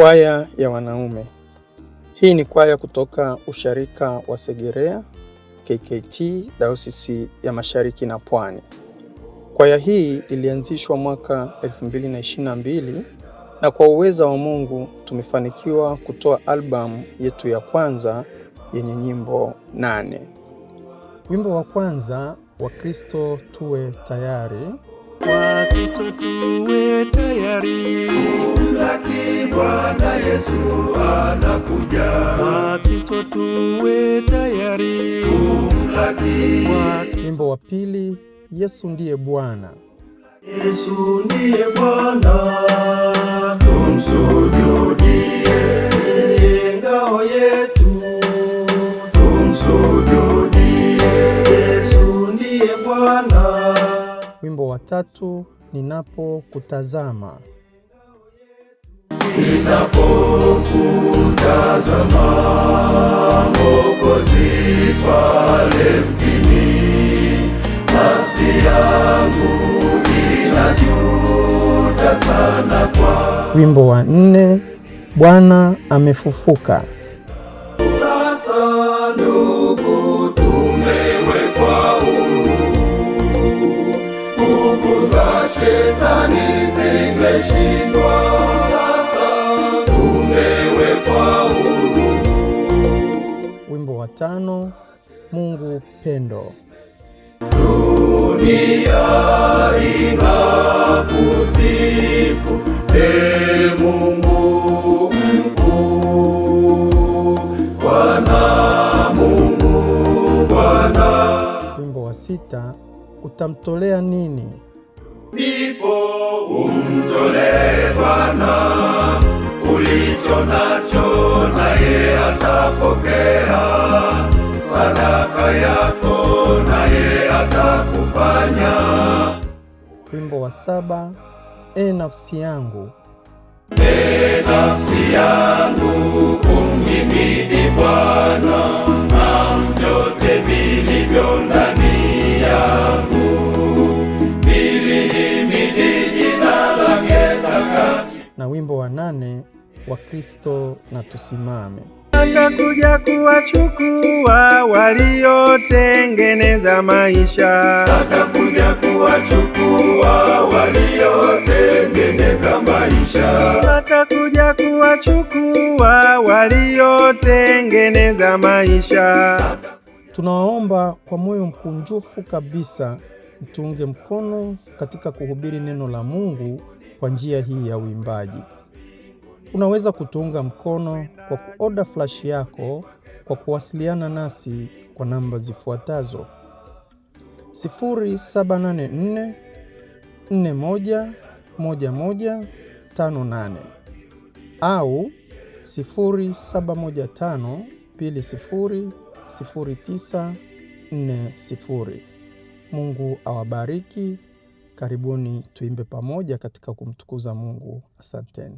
Kwaya ya wanaume. Hii ni kwaya kutoka usharika wa Segerea KKT Dayosisi ya Mashariki na Pwani. Kwaya hii ilianzishwa mwaka 2022 na kwa uweza wa Mungu tumefanikiwa kutoa albamu yetu ya kwanza yenye nyimbo 8. Wimbo wa kwanza, Wakristo tuwe tayari. Wakristo tuwe tayari, kumlaki Bwana Yesu anakuja. Wakristo tuwe tayari, kumlaki. Wimbo wa pili, Yesu ndiye Bwana. Yesu ndiye Bwana, tumsujudie, ngao yetu, tumsujudie. Yesu ndiye Bwana. Wimbo wa tatu, ninapokutazama. Ninapokutazama Mwokozi pale mtini, nafsi yangu inajuta sana kwa. Wimbo wa 4, Bwana amefufuka. Sasa ndugu, tumewekwa huru, nguvu za shetani zimeshindwa. Sasa tumewekwa huru. Wimbo wa 5, Mungu pendo. Dunia inakusifu, Ee Mungu mkuu, Bwana Mungu Bwana. Wimbo wa 6, utamtolea nini? Ndipo umtolee Bwana ulicho nacho, naye atapokea sadaka yako, naye atakufanya. Wimbo wa 7, nafsi yangu. Nafsi yangu umhimidi Bwana, na vyote vilivyo ndani yangu vilihimidi jina lake takatifu. Na wimbo wa 8, Wakristo na tusimame. Atakuja kuwachukua waliotengeneza maisha. Atakuja kuwachukua waliotengeneza maisha. Atakuja kuwachukua waliotengeneza maisha. Tunawaomba kwa moyo mkunjufu kabisa mtuunge mkono katika kuhubiri neno la Mungu kwa njia hii ya uimbaji. Unaweza kutuunga mkono kwa kuoda flash yako kwa kuwasiliana nasi kwa namba zifuatazo: 0784 41 1158 au 0715 20 0940. Mungu awabariki. Karibuni tuimbe pamoja katika kumtukuza Mungu. Asanteni.